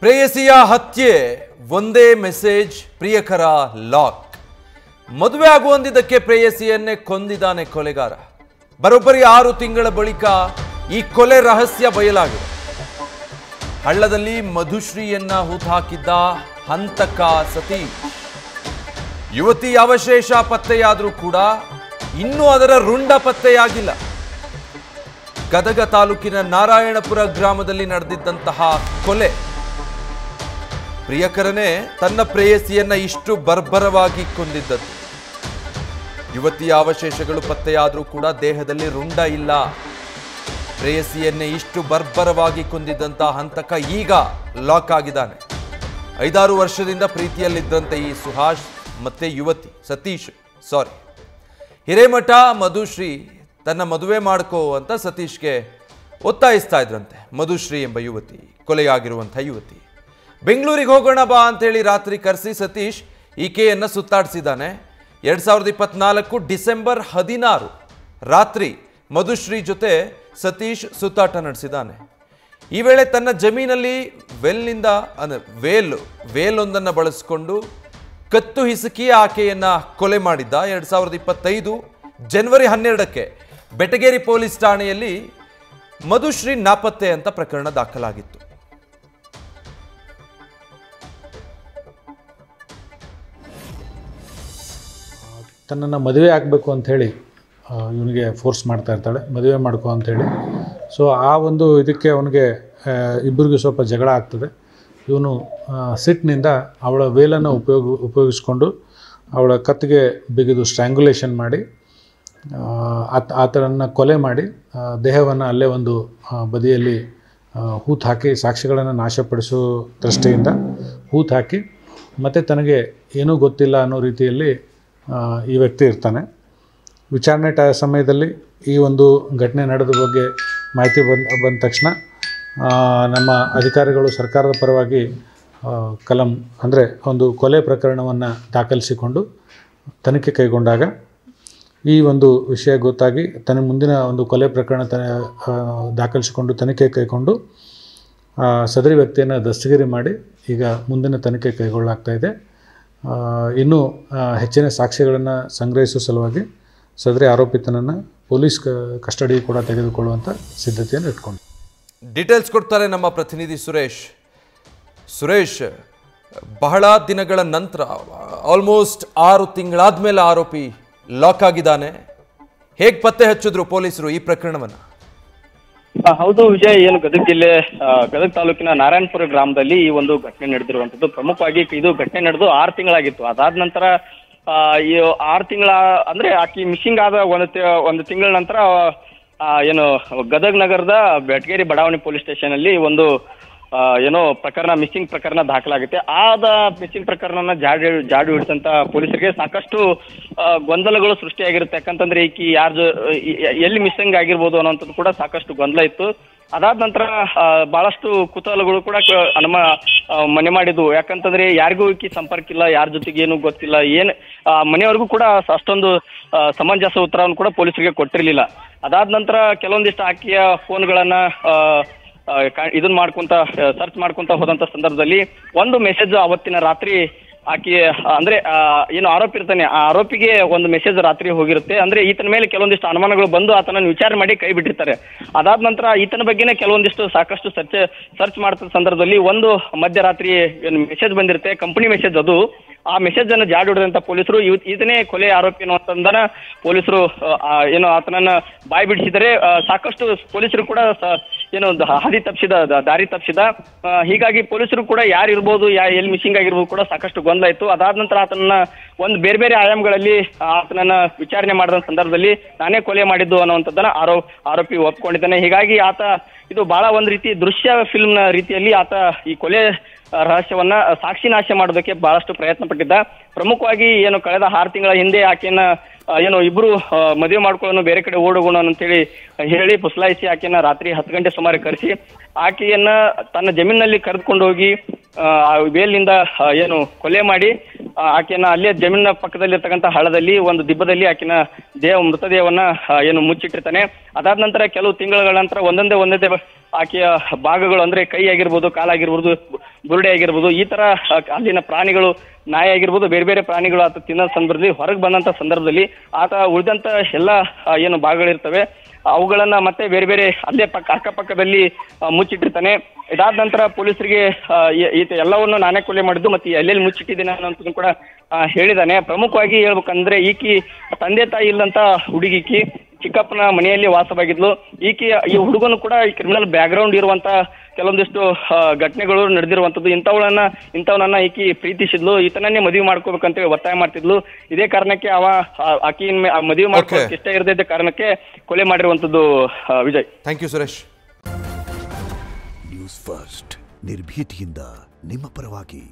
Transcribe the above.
ಪ್ರೇಯಸಿಯ ಹತ್ಯೆ ಒಂದೇ message ಪ್ರಿಯಕರ lock. ಮದುವೆ ಆಗುವಂದಿದ್ದಕ್ಕೆ ಪ್ರೇಯಸಿಯನ್ನೇ ಕೊಂದಿದ್ದಾನೆ ಕೊಲೆಗಾರ. ಬರೋಬ್ಬರಿ 6 ತಿಂಗಳ ಬಳಿಕ ಈ ಕೊಲೆ ರಹಸ್ಯ ಬಯಲಾಗಿದೆ. ಹಳ್ಳದಲ್ಲಿ ಮಧುಶ್ರೀಯನ್ನ ಹೂತಾಕಿದ್ದ ಹಂತಕ ಸತೀಶ್. ಯುವತಿ ಅವಶೇಷ ಪತ್ತೆಯಾದರೂ ಕೂಡ ಇನ್ನೂ ಅದರ ರುಂಡ ಪತ್ತೆಯಾಗಿಲ್ಲ. ಗದಗ ತಾಲೂಕಿನ ನಾರಾಯಣಪುರ ಗ್ರಾಮದಲ್ಲಿ ನಡೆದಿದ್ದಂತಹ ಕೊಲೆ. ಪ್ರಿಯಕರನೇ ತನ್ನ ಪ್ರೇಯಸಿಯನ್ನ ಇಷ್ಟು ಬರ್ಬರವಾಗಿ ಕೊಂದಿದ್ದದ್ದು. ಯುವತಿಯ ಅವಶೇಷಗಳು ಪತ್ತೆಯಾದರೂ ಕೂಡ ದೇಹದಲ್ಲಿ ರುಂಡ ಇಲ್ಲ. ಪ್ರೇಯಸಿಯನ್ನೇ ಇಷ್ಟು ಬರ್ಬರವಾಗಿ ಕೊಂದಿದ್ದಂತಹ ಹಂತಕ ಈಗ ಲಾಕ್ ಆಗಿದ್ದಾನೆ. 5-6 ವರ್ಷದಿಂದ ಪ್ರೀತಿಯಲ್ಲಿದ್ದಂತೆ ಈ ಸುಹಾಸ್ ಮತ್ತೆ ಯುವತಿ ಸತೀಶ್ ಹಿರೇಮಠ ಮಧುಶ್ರೀ ತನ್ನ ಮದುವೆ ಮಾಡ್ಕೋ ಅಂತ ಸತೀಶ್ಗೆ ಒತ್ತಾಯಿಸ್ತಾ ಇದ್ರಂತೆ. ಮಧುಶ್ರೀ ಎಂಬ ಯುವತಿ, ಕೊಲೆಯಾಗಿರುವಂಥ ಯುವತಿ. ಬೆಂಗಳೂರಿಗೆ ಹೋಗೋಣ ಬಾ ಅಂತೇಳಿ ರಾತ್ರಿ ಕರೆಸಿ ಸತೀಶ್ ಈಕೆಯನ್ನು ಸುತ್ತಾಡಿಸಿದ್ದಾನೆ. 2024 ಡಿಸೆಂಬರ್ 16 ರಾತ್ರಿ ಮಧುಶ್ರೀ ಜೊತೆ ಸತೀಶ್ ಸುತ್ತಾಟ ನಡೆಸಿದ್ದಾನೆ. ಈ ವೇಳೆ ತನ್ನ ಜಮೀನಲ್ಲಿ ವೇಲೊಂದನ್ನು ಬಳಸಿಕೊಂಡು ಕತ್ತು ಹಿಸುಕಿ ಆಕೆಯನ್ನ ಕೊಲೆ ಮಾಡಿದ್ದ. 2025 ಜನವರಿ 12ಕ್ಕೆ ಬೆಟಗೇರಿ ಪೊಲೀಸ್ ಠಾಣೆಯಲ್ಲಿ ಮಧುಶ್ರೀ ನಾಪತ್ತೆ ಅಂತ ಪ್ರಕರಣ ದಾಖಲಾಗಿತ್ತು. ತನ್ನನ್ನು ಮದುವೆ ಆಗಬೇಕು ಅಂಥೇಳಿ ಇವನಿಗೆ ಫೋರ್ಸ್ ಮಾಡ್ತಾ ಇರ್ತಾಳೆ, ಮದುವೆ ಮಾಡ್ಕೊ ಅಂಥೇಳಿ. ಸೊ ಆ ಒಂದು ಇದಕ್ಕೆ ಅವನಿಗೆ ಇಬ್ಬರಿಗೂ ಸ್ವಲ್ಪ ಜಗಳ ಆಗ್ತದೆ. ಇವನು ಸಿಟ್ಟಿನಿಂದ ಅವಳ ವೇಲನ್ನು ಉಪಯೋಗಿಸ್ಕೊಂಡು ಅವಳ ಕತ್ತಿಗೆ ಬಿಗಿದು ಸ್ಟ್ರ್ಯಾಂಗ್ಯುಲೇಷನ್ ಮಾಡಿ ಆತನನ್ನು ಕೊಲೆ ಮಾಡಿ ದೇಹವನ್ನು ಅಲ್ಲೇ ಒಂದು ಬದಿಯಲ್ಲಿ ಹೂತು ಹಾಕಿ ಸಾಕ್ಷಿಗಳನ್ನು ನಾಶಪಡಿಸೋ ದೃಷ್ಟಿಯಿಂದ ಹೂತು ಹಾಕಿ ಮತ್ತು ತನಗೆ ಏನೂ ಗೊತ್ತಿಲ್ಲ ಅನ್ನೋ ರೀತಿಯಲ್ಲಿ ಈ ವ್ಯಕ್ತಿ ಇರ್ತಾನೆ. ವಿಚಾರಣೆ ಸಮಯದಲ್ಲಿ ಈ ಒಂದು ಘಟನೆ ನಡೆದ ಬಗ್ಗೆ ಮಾಹಿತಿ ಬಂದ ತಕ್ಷಣ ನಮ್ಮ ಅಧಿಕಾರಿಗಳು ಸರ್ಕಾರದ ಪರವಾಗಿ ಕಲಂ ಅಂದರೆ ಒಂದು ಕೊಲೆ ಪ್ರಕರಣವನ್ನು ದಾಖಲಿಸಿಕೊಂಡು ತನಿಖೆ ಕೈಗೊಂಡಾಗ ಈ ಒಂದು ವಿಷಯ ಗೊತ್ತಾಗಿ ಮುಂದಿನ ಒಂದು ಕೊಲೆ ಪ್ರಕರಣ ದಾಖಲಿಸಿಕೊಂಡು ತನಿಖೆ ಕೈಗೊಂಡು ಸದರಿ ವ್ಯಕ್ತಿಯನ್ನು ದಸ್ತಗಿರಿ ಮಾಡಿ ಈಗ ಮುಂದಿನ ತನಿಖೆ ಕೈಗೊಳ್ಳಲಾಗ್ತಾಯಿದೆ. ಇನ್ನೂ ಹೆಚ್ಚಿನ ಸಾಕ್ಷ್ಯಗಳನ್ನು ಸಂಗ್ರಹಿಸುವ ಸಲುವಾಗಿ ಸದರಿ ಆರೋಪಿತನನ್ನು ಪೊಲೀಸ್ ಕಸ್ಟಡಿ ಕೂಡ ತೆಗೆದುಕೊಳ್ಳುವಂಥ ಸಿದ್ಧತೆಯನ್ನು ಇಟ್ಕೊಂಡು ಡೀಟೇಲ್ಸ್ ಕೊಡ್ತಾರೆ ನಮ್ಮ ಪ್ರತಿನಿಧಿ ಸುರೇಶ್. ಬಹಳ ದಿನಗಳ ನಂತರ ಆಲ್ಮೋಸ್ಟ್ 6 ತಿಂಗಳಾದ್ಮೇಲೆ ಆರೋಪಿ ಲಾಕ್ ಆಗಿದ್ದಾನೆ. ಹೇಗೆ ಪತ್ತೆ ಹಚ್ಚಿದ್ರು ಪೊಲೀಸರು ಈ ಪ್ರಕರಣವನ್ನು? ಹೌದು ವಿಜಯ್, ಏನು ಗದಗ ತಾಲೂಕಿನ ನಾರಾಯಣಪುರ ಗ್ರಾಮದಲ್ಲಿ ಈ ಒಂದು ಘಟನೆ ನಡೆದಿರುವಂತದ್ದು. ಪ್ರಮುಖವಾಗಿ ಇದು ಘಟನೆ ನಡೆದು 6 ತಿಂಗಳಾಗಿತ್ತು. ಅದಾದ ನಂತರ ಈ 6 ತಿಂಗಳ ಅಂದ್ರೆ ಆಕಿ ಮಿಸ್ಸಿಂಗ್ ಆದ ಒಂದು ತಿಂಗಳ ನಂತರ ಏನು ಗದಗ ನಗರದ ಬೆಟಗೇರಿ ಬಡಾವಣೆ ಪೊಲೀಸ್ ಸ್ಟೇಷನ್ ಅಲ್ಲಿ ಒಂದು ಮಿಸ್ಸಿಂಗ್ ಪ್ರಕರಣ ದಾಖಲಾಗುತ್ತೆ. ಆದ ಮಿಸ್ಸಿಂಗ್ ಪ್ರಕರಣ ಜಾಡು ಹಿಡಿದಂತ ಪೊಲೀಸರಿಗೆ ಸಾಕಷ್ಟು ಗೊಂದಲಗಳು ಸೃಷ್ಟಿಯಾಗಿರುತ್ತೆ. ಯಾಕಂತಂದ್ರೆ ಈಕಿ ಎಲ್ಲಿ ಮಿಸ್ಸಿಂಗ್ ಆಗಿರ್ಬೋದು ಅನ್ನೋಂಥದ್ದು ಕೂಡ ಸಾಕಷ್ಟು ಗೊಂದಲ ಇತ್ತು. ಅದಾದ ನಂತರ ಬಹಳಷ್ಟು ಕುತೂಹಲಗಳು ಕೂಡ ನಮ್ಮ ಮನೆ ಮಾಡಿದ್ವು. ಯಾಕಂತಂದ್ರೆ ಯಾರಿಗೂ ಈಕಿ ಸಂಪರ್ಕ ಇಲ್ಲ, ಯಾರ ಜೊತೆಗೆ ಏನು ಗೊತ್ತಿಲ್ಲ, ಮನೆಯವರೆಗೂ ಕೂಡ ಅಷ್ಟೊಂದು ಸಮಂಜಸ ಉತ್ತರವನ್ನು ಕೂಡ ಪೊಲೀಸರಿಗೆ ಕೊಟ್ಟಿರ್ಲಿಲ್ಲ. ಅದಾದ ನಂತರ ಕೆಲವೊಂದಿಷ್ಟು ಆಕೆಯ ಫೋನ್ಗಳನ್ನ ಸರ್ಚ್ ಮಾಡ್ಕೊಂತ ಹೋದಂತ ಸಂದರ್ಭದಲ್ಲಿ ಒಂದು ಮೆಸೇಜ್ ಅವತ್ತಿನ ರಾತ್ರಿ ಆಕೆ ಅಂದ್ರೆ ಏನು ಆರೋಪಿ ಇರ್ತಾನೆ, ಆ ಆರೋಪಿಗೆ ಒಂದು ಮೆಸೇಜ್ ರಾತ್ರಿ ಹೋಗಿರುತ್ತೆ. ಅಂದ್ರೆ ಈತನ ಮೇಲೆ ಕೆಲವೊಂದಿಷ್ಟು ಅನುಮಾನಗಳು ಬಂದು ಆತನನ್ನು ವಿಚಾರ ಮಾಡಿ ಕೈ ಬಿಟ್ಟಿರ್ತಾರೆ. ಅದಾದ ನಂತರ ಈತನ ಬಗ್ಗೆನೇ ಕೆಲವೊಂದಿಷ್ಟು ಸಾಕಷ್ಟು ಸರ್ಚ್ ಮಾಡ್ತ ಸಂದರ್ಭದಲ್ಲಿ ಒಂದು ಮಧ್ಯರಾತ್ರಿ ಮೆಸೇಜ್ ಬಂದಿರುತ್ತೆ, ಕಂಪನಿ ಮೆಸೇಜ್. ಅದು ಆ ಮೆಸೇಜ್ ಅನ್ನು ಜಾಡು ಹಿಡಿದಂತ ಪೊಲೀಸರು ಈತನೇ ಕೊಲೆ ಆರೋಪಿ ಅನ್ನುವಂತಂದನ ಪೊಲೀಸರು ಆತನನ್ನ ಬಾಯಿ ಬಿಡಿಸಿದರೆ ಸಾಕಷ್ಟು ಪೊಲೀಸರು ಕೂಡ ದಾರಿ ತಪ್ಪಿಸಿದ. ಹೀಗಾಗಿ ಪೊಲೀಸರು ಕೂಡ ಯಾರು ಇರ್ಬೋದು, ಎಲ್ಲಿ ಮಿಸ್ಸಿಂಗ್ ಆಗಿರ್ಬೋದು ಕೂಡ ಸಾಕಷ್ಟು ಗೊಂದಲ ಇತ್ತು. ಅದಾದ ನಂತರ ಆತನನ್ನ ಒಂದು ಬೇರೆ ಬೇರೆ ಆಯಾಮಗಳಲ್ಲಿ ಆತನನ್ನ ವಿಚಾರಣೆ ಮಾಡಿದ ಸಂದರ್ಭದಲ್ಲಿ ನಾನೇ ಕೊಲೆ ಮಾಡಿದ್ದು ಅನ್ನುವಂಥದ್ದನ್ನ ಆರೋಪಿ ಒಪ್ಕೊಂಡಿದ್ದಾನೆ. ಹೀಗಾಗಿ ಆತ ಇದು ಬಹಳ ಒಂದು ರೀತಿ ದೃಶ್ಯ ಫಿಲ್ಮ್ ನ ರೀತಿಯಲ್ಲಿ ಆತ ಈ ಕೊಲೆ ರಹಸ್ಯವನ್ನ ಸಾಕ್ಷಿ ನಾಶ ಮಾಡೋದಕ್ಕೆ ಬಹಳಷ್ಟು ಪ್ರಯತ್ನ ಪಟ್ಟಿದ್ದ. ಪ್ರಮುಖವಾಗಿ ಏನು ಕಳೆದ 6 ತಿಂಗಳ ಹಿಂದೆ ಆಕೆಯನ್ನ ಇಬ್ರು ಮದುವೆ ಮಾಡ್ಕೊಳ್ಳೋನು ಬೇರೆ ಕಡೆ ಓಡೋಗೋಣ ಅಂತೇಳಿ ಹೇಳಿ ಪುಸಲಾಯಿಸಿ ಆಕೆಯನ್ನ ರಾತ್ರಿ 10 ಗಂಟೆ ಸುಮಾರು ಕರೆಸಿ ಆಕೆಯನ್ನ ತನ್ನ ಜಮೀನಿನಲ್ಲಿ ಕರೆದುಕೊಂಡು ಹೋಗಿ ವೇಲ್ನಿಂದ ಕೊಲೆ ಮಾಡಿ ಆಕೆಯನ್ನ ಅಲ್ಲೇ ಜಮೀನಿನ ಪಕ್ಕದಲ್ಲಿರ್ತಕ್ಕಂಥ ಹಳ್ಳದಲ್ಲಿ ಒಂದು ದಿಬ್ಬದಲ್ಲಿ ಆಕೆನ ಮೃತದೇಹವನ್ನ ಮುಚ್ಚಿಟ್ಟಿರ್ತಾನೆ. ಅದಾದ ನಂತರ ಕೆಲವು ತಿಂಗಳ ನಂತರ ಒಂದೊಂದೇ ಆಕೆಯ ಭಾಗಗಳು ಅಂದ್ರೆ ಕೈ ಆಗಿರ್ಬೋದು, ಕಾಲಾಗಿರ್ಬೋದು, ಬುರುಡೆ ಆಗಿರ್ಬೋದು, ಈ ತರ ಅಲ್ಲಿನ ಪ್ರಾಣಿಗಳು, ನಾಯಿ ಆಗಿರ್ಬೋದು, ಬೇರೆ ಬೇರೆ ಪ್ರಾಣಿಗಳು ಆತ ತಿನ್ನೋ ಸಂದರ್ಭದಲ್ಲಿ ಹೊರಗೆ ಬಂದಂತ ಸಂದರ್ಭದಲ್ಲಿ ಆತ ಉಳಿದಂತ ಎಲ್ಲ ಏನು ಭಾಗಗಳಿರ್ತವೆ ಅವುಗಳನ್ನ ಮತ್ತೆ ಬೇರೆ ಬೇರೆ ಅಲ್ಲೇ ಅಕ್ಕಪಕ್ಕದಲ್ಲಿ ಮುಚ್ಚಿಟ್ಟಿರ್ತಾನೆ. ಇದಾದ ನಂತರ ಪೊಲೀಸರಿಗೆ ಈತ ಎಲ್ಲವನ್ನು ನಾನೇ ಕೊಲೆ ಮಾಡಿದ್ದು ಮತ್ತೆ ಎಲ್ಲೆಲ್ಲಿ ಮುಚ್ಚಿಟ್ಟಿದ್ದೇನೆ ಅನ್ನೋದನ್ನು ಕೂಡ ಹೇಳಿದಾನೆ. ಪ್ರಮುಖವಾಗಿ ಹೇಳ್ಬೇಕಂದ್ರೆ ಈಕಿ ತಂದೆ ತಾಯಿ ಇಲ್ಲಂತ ಹುಡುಗಿಕಿ ಚಿಕ್ಕಪ್ಪನ ಮನೆಯಲ್ಲಿ ವಾಸವಾಗಿದ್ಲು. ಈ ಹುಡುಗನು ಕೂಡ ಈ ಕ್ರಿಮಿನಲ್ ಬ್ಯಾಕ್ ಗ್ರೌಂಡ್ ಇರುವಂತ ಕೆಲವೊಂದಿಷ್ಟು ಘಟನೆಗಳು ನಡೆದಿರುವಂತದ್ದು. ಇಂಥವನನ್ನ ಈಕಿ ಪ್ರೀತಿಸಿದ್ಲು, ಈತನನ್ನೇ ಮದುವೆ ಮಾಡ್ಕೋಬೇಕಂತೇಳಿ ಒತ್ತಾಯ ಮಾಡ್ತಿದ್ಲು. ಇದೇ ಕಾರಣಕ್ಕೆ ಆಕಿ ಮದುವೆ ಮಾಡ್ಕೊಳ್ಳೋಕೆ ಇಷ್ಟ ಇರದಿದ್ದ ಕಾರಣಕ್ಕೆ ಕೊಲೆ ಮಾಡಿರುವಂತದ್ದು. Vijay, thank you Suresh. News first ನಿರ್ಭೀತಿಯಿಂದ ನಿಮ್ಮ ಪರವಾಗಿ.